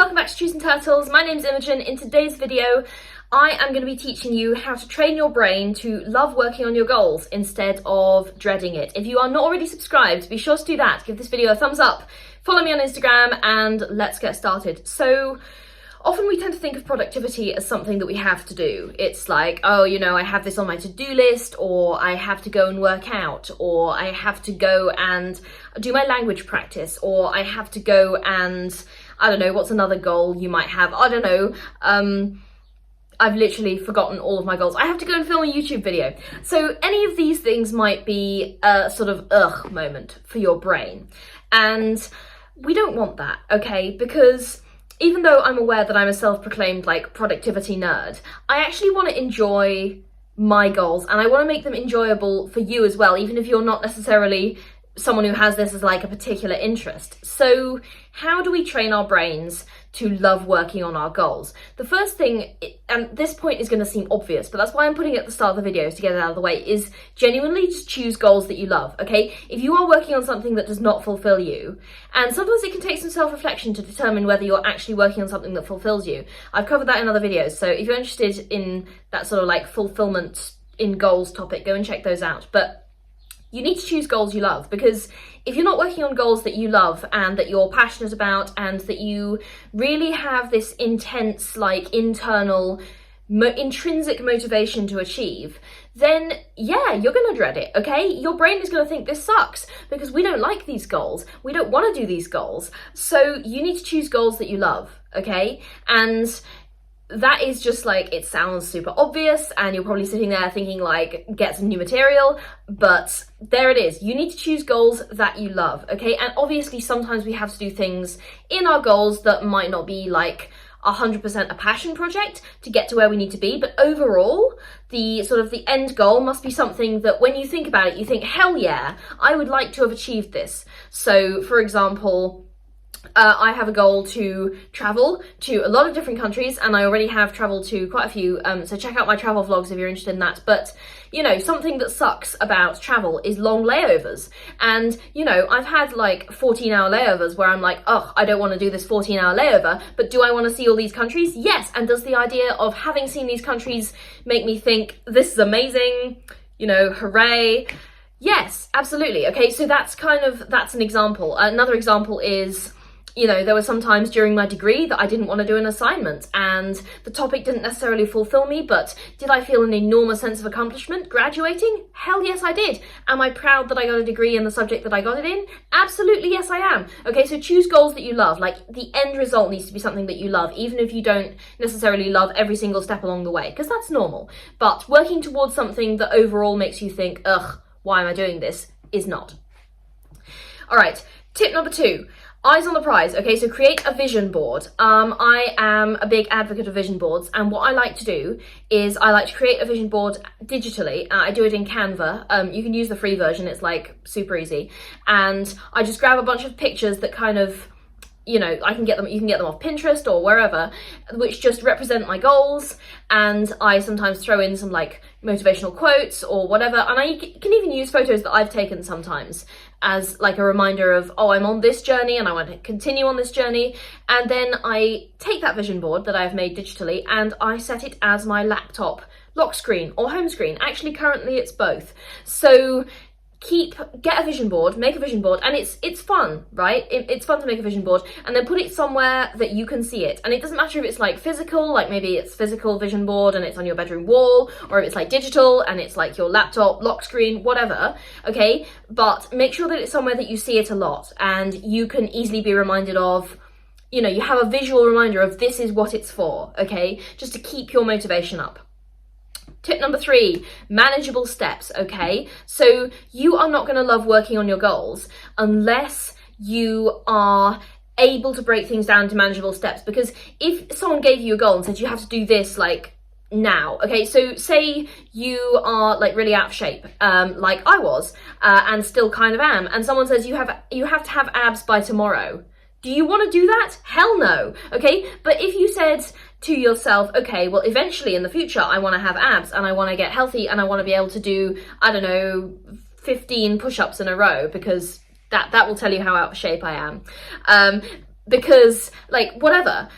welcome back to Choosing Turtles. My name's Imogen. In today's video, I am going to be teaching you how to train your brain to love working on your goals instead of dreading it. If you are not already subscribed, be sure to do that. Give this video a thumbs up, follow me on Instagram, and let's get started. So, often we tend to think of productivity as something that we have to do. It's like, oh, you know, I have this on my to-do list, or I have to go and work out, or I have to go and do my language practice, or I have to go and, I don't know, what's another goal you might have? I don't know. I've literally forgotten all of my goals. I have to go and film a YouTube video. So any of these things might be a sort of ugh moment for your brain. And we don't want that, okay? Because even though I'm aware that I'm a self-proclaimed like productivity nerd, I actually want to enjoy my goals and I want to make them enjoyable for you as well, even if you're not necessarily someone who has this as like a particular interest. So how do we train our brains to love working on our goals? The first thing, and this point is going to seem obvious, but that's why I'm putting it at the start of the videos to get it out of the way, is genuinely just choose goals that you love, okay? If you are working on something that does not fulfill you, and sometimes it can take some self-reflection to determine whether you're actually working on something that fulfills you. I've covered that in other videos, so if you're interested in that sort of like fulfillment in goals topic, go and check those out. But you need to choose goals you love, because if you're not working on goals that you love and that you're passionate about and that you really have this intense, like, internal, intrinsic motivation to achieve, then yeah, you're gonna dread it, okay? Your brain is gonna think this sucks because we don't like these goals. We don't wanna do these goals. So you need to choose goals that you love, okay? And that is just like, it sounds super obvious and you're probably sitting there thinking like, get some new material, but there it is. You need to choose goals that you love, okay? And obviously sometimes we have to do things in our goals that might not be like 100% a passion project to get to where we need to be, but overall, the sort of the end goal must be something that when you think about it, you think, hell yeah, I would like to have achieved this. So for example, I have a goal to travel to a lot of different countries, and I already have traveled to quite a few, so check out my travel vlogs if you're interested in that. But, you know, something that sucks about travel is long layovers. And, you know, I've had like 14-hour layovers where I'm like, oh, I don't want to do this 14-hour layover, but do I want to see all these countries? Yes. And does the idea of having seen these countries make me think, this is amazing, you know, hooray? Yes, absolutely. Okay, so that's an example. Another example is, you know, there were some times during my degree that I didn't want to do an assignment and the topic didn't necessarily fulfill me, but did I feel an enormous sense of accomplishment graduating? Hell yes, I did. Am I proud that I got a degree in the subject that I got it in? Absolutely, yes, I am. Okay, so choose goals that you love. Like, the end result needs to be something that you love, even if you don't necessarily love every single step along the way, because that's normal. But working towards something that overall makes you think, ugh, why am I doing this, is not. All right, tip number 2. Eyes on the prize. Okay, so create a vision board. I am a big advocate of vision boards, and what I like to do is I like to create a vision board digitally. I do it in Canva. You can use the free version, it's like super easy. And I just grab a bunch of pictures that kind of, you know, you can get them off Pinterest or wherever, which just represent my goals. And I sometimes throw in some like motivational quotes or whatever. And I can even use photos that I've taken sometimes as like a reminder of, oh, I'm on this journey and I want to continue on this journey. And then I take that vision board that I've made digitally and I set it as my laptop lock screen or home screen. Actually, currently it's both. So get a vision board, make a vision board, and it's fun, right? It's fun to make a vision board and then put it somewhere that you can see it. And it doesn't matter if it's like physical, like maybe it's physical vision board and it's on your bedroom wall, or if it's like digital and it's like your laptop lock screen, whatever, okay? But make sure that it's somewhere that you see it a lot and you can easily be reminded of, you know, you have a visual reminder of this is what it's for, okay? Just to keep your motivation up. Tip number 3, manageable steps, okay? So you are not going to love working on your goals unless you are able to break things down to manageable steps. Because if someone gave you a goal and said you have to do this like now, okay, so say you are like really out of shape, like I was, and still kind of am, and someone says you have to have abs by tomorrow. Do you want to do that? Hell no, okay? But if you said to yourself, okay, well, eventually in the future, I want to have abs and I want to get healthy and I want to be able to do, I don't know, 15 push-ups in a row, because that will tell you how out of shape I am. because like whatever.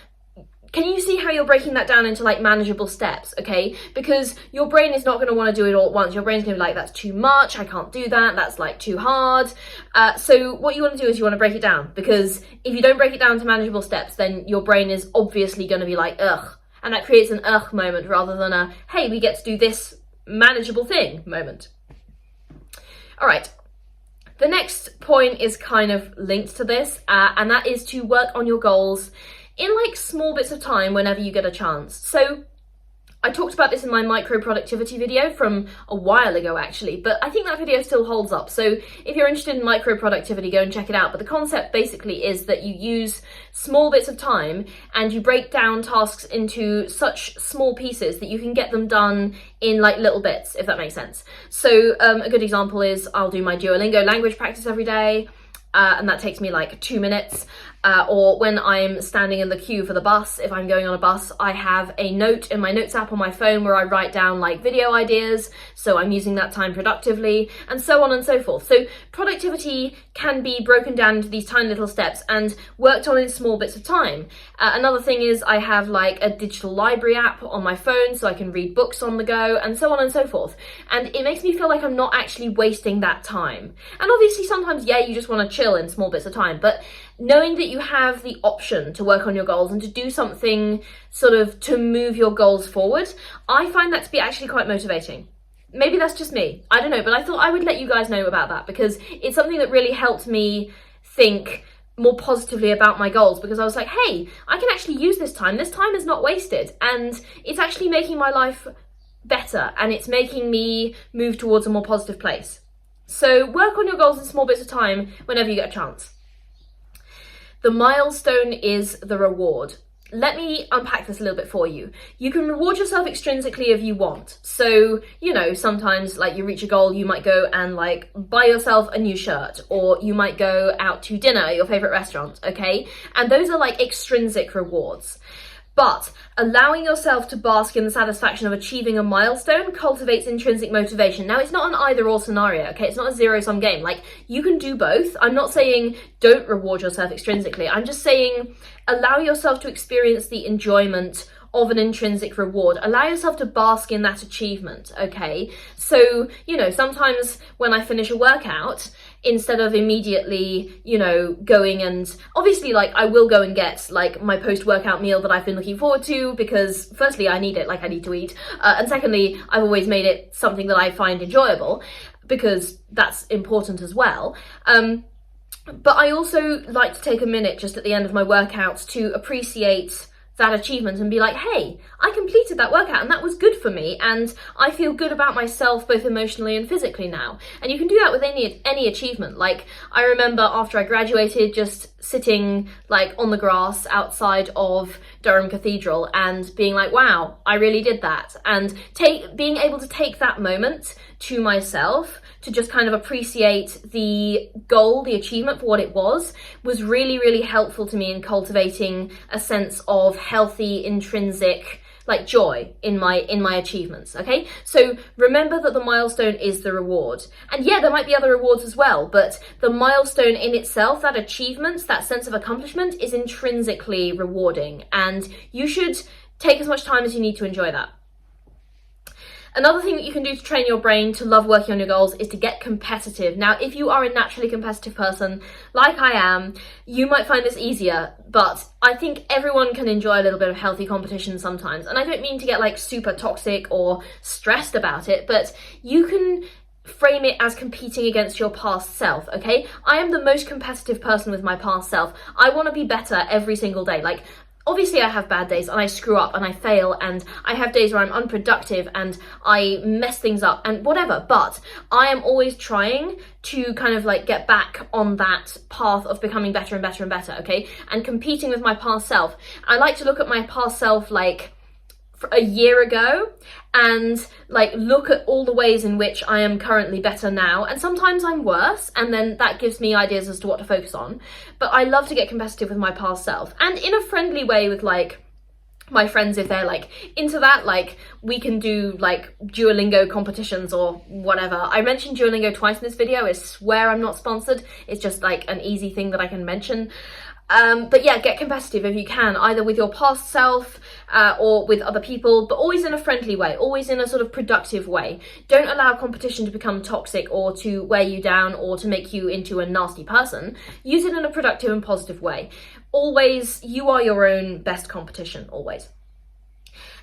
Can you see how you're breaking that down into like manageable steps, okay? Because your brain is not going to want to do it all at once. Your brain's going to be like, that's too much, I can't do that, that's like too hard. So what you want to do is you want to break it down, because if you don't break it down to manageable steps, then your brain is obviously going to be like, ugh. And that creates an ugh moment rather than a, hey, we get to do this manageable thing moment. All right. The next point is kind of linked to this, and that is to work on your goals in like small bits of time whenever you get a chance. So I talked about this in my micro productivity video from a while ago actually, but I think that video still holds up. So if you're interested in micro productivity, go and check it out. But the concept basically is that you use small bits of time and you break down tasks into such small pieces that you can get them done in like little bits, if that makes sense. So a good example is I'll do my Duolingo language practice every day. And that takes me like 2 minutes. Or when I'm standing in the queue for the bus, if I'm going on a bus, I have a note in my notes app on my phone where I write down like video ideas, so I'm using that time productively, and so on and so forth. So productivity can be broken down into these tiny little steps and worked on in small bits of time. Another thing is I have like a digital library app on my phone so I can read books on the go, and so on and so forth. And it makes me feel like I'm not actually wasting that time. And obviously sometimes, yeah, you just want to chill in small bits of time, but knowing that you have the option to work on your goals and to do something sort of to move your goals forward, I find that to be actually quite motivating. Maybe that's just me, I don't know, but I thought I would let you guys know about that because it's something that really helped me think more positively about my goals, because I was like, hey, I can actually use this time is not wasted, and it's actually making my life better and it's making me move towards a more positive place. So work on your goals in small bits of time whenever you get a chance. The milestone is the reward. Let me unpack this a little bit for you. You can reward yourself extrinsically if you want. So, you know, sometimes like you reach a goal, you might go and like buy yourself a new shirt, or you might go out to dinner at your favorite restaurant, okay? And those are like extrinsic rewards. But allowing yourself to bask in the satisfaction of achieving a milestone cultivates intrinsic motivation. Now, it's not an either-or scenario, okay? It's not a zero-sum game. Like, you can do both. I'm not saying don't reward yourself extrinsically. I'm just saying allow yourself to experience the enjoyment of an intrinsic reward. Allow yourself to bask in that achievement, okay? So, you know, sometimes when I finish a workout, instead of immediately, you know, going and obviously like I will go and get like my post-workout meal that I've been looking forward to, because firstly I need it, like I need to eat, and secondly I've always made it something that I find enjoyable, because that's important as well. But I also like to take a minute just at the end of my workouts to appreciate that achievement and be like, hey, I completed that workout and that was good for me and I feel good about myself both emotionally and physically now. And you can do that with any achievement. Like, I remember after I graduated just sitting like on the grass outside of Durham Cathedral and being like, wow, I really did that. And being able to take that moment to myself to just kind of appreciate the goal, the achievement for what it was really, really helpful to me in cultivating a sense of healthy, intrinsic like joy in my achievements, okay? So remember that the milestone is the reward. And yeah, there might be other rewards as well, but the milestone in itself, that achievement, that sense of accomplishment is intrinsically rewarding, and you should take as much time as you need to enjoy that. Another thing that you can do to train your brain to love working on your goals is to get competitive. Now, if you are a naturally competitive person, like I am, you might find this easier, but I think everyone can enjoy a little bit of healthy competition sometimes. And I don't mean to get like super toxic or stressed about it, but you can frame it as competing against your past self, okay? I am the most competitive person with my past self. I want to be better every single day. Like, obviously I have bad days and I screw up and I fail and I have days where I'm unproductive and I mess things up and whatever, but I am always trying to kind of like get back on that path of becoming better and better and better, okay? And competing with my past self. I like to look at my past self like a year ago and like look at all the ways in which I am currently better now, and sometimes I'm worse, and then that gives me ideas as to what to focus on. But I love to get competitive with my past self, and in a friendly way with like my friends, if they're like into that, like we can do like Duolingo competitions or whatever. I mentioned Duolingo twice in this video. I swear I'm not sponsored, it's just like an easy thing that I can mention. But yeah, get competitive if you can, either with your past self or with other people, but always in a friendly way, always in a sort of productive way. Don't allow competition to become toxic or to wear you down or to make you into a nasty person. Use it in a productive and positive way. Always, you are your own best competition, always.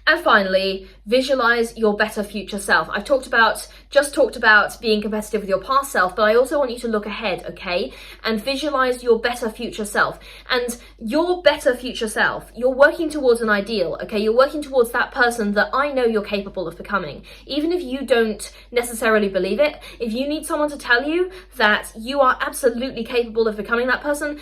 And finally, visualize your better future self. I've just talked about being competitive with your past self, but I also want you to look ahead, okay? And visualize your better future self. And your better future self, you're working towards an ideal, okay? You're working towards that person that I know you're capable of becoming. Even if you don't necessarily believe it, if you need someone to tell you that you are absolutely capable of becoming that person,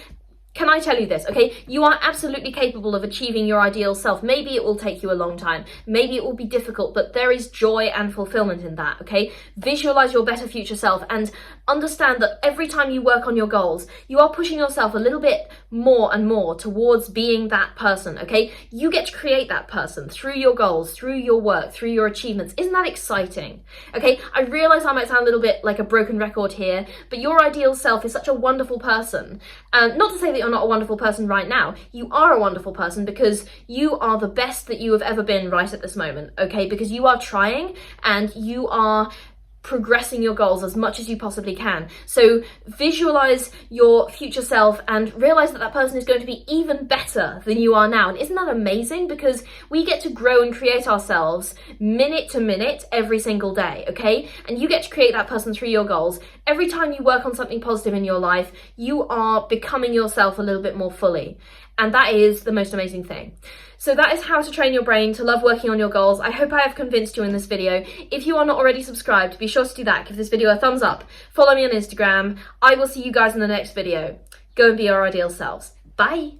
can I tell you this, okay? You are absolutely capable of achieving your ideal self. Maybe it will take you a long time. Maybe it will be difficult, but there is joy and fulfillment in that, okay? Visualize your better future self and understand that every time you work on your goals, you are pushing yourself a little bit more and more towards being that person, okay? You get to create that person through your goals, through your work, through your achievements. Isn't that exciting? Okay, I realize I might sound a little bit like a broken record here, but your ideal self is such a wonderful person. Not to say that you're not a wonderful person right now. You are a wonderful person because you are the best that you have ever been right at this moment, okay? Because you are trying and you are progressing your goals as much as you possibly can. So visualize your future self and realize that that person is going to be even better than you are now. And isn't that amazing? Because we get to grow and create ourselves minute to minute every single day, okay? And you get to create that person through your goals. Every time you work on something positive in your life, you are becoming yourself a little bit more fully. And that is the most amazing thing. So that is how to train your brain to love working on your goals. I hope I have convinced you in this video. If you are not already subscribed, be sure to do that. Give this video a thumbs up. Follow me on Instagram. I will see you guys in the next video. Go and be your ideal selves. Bye.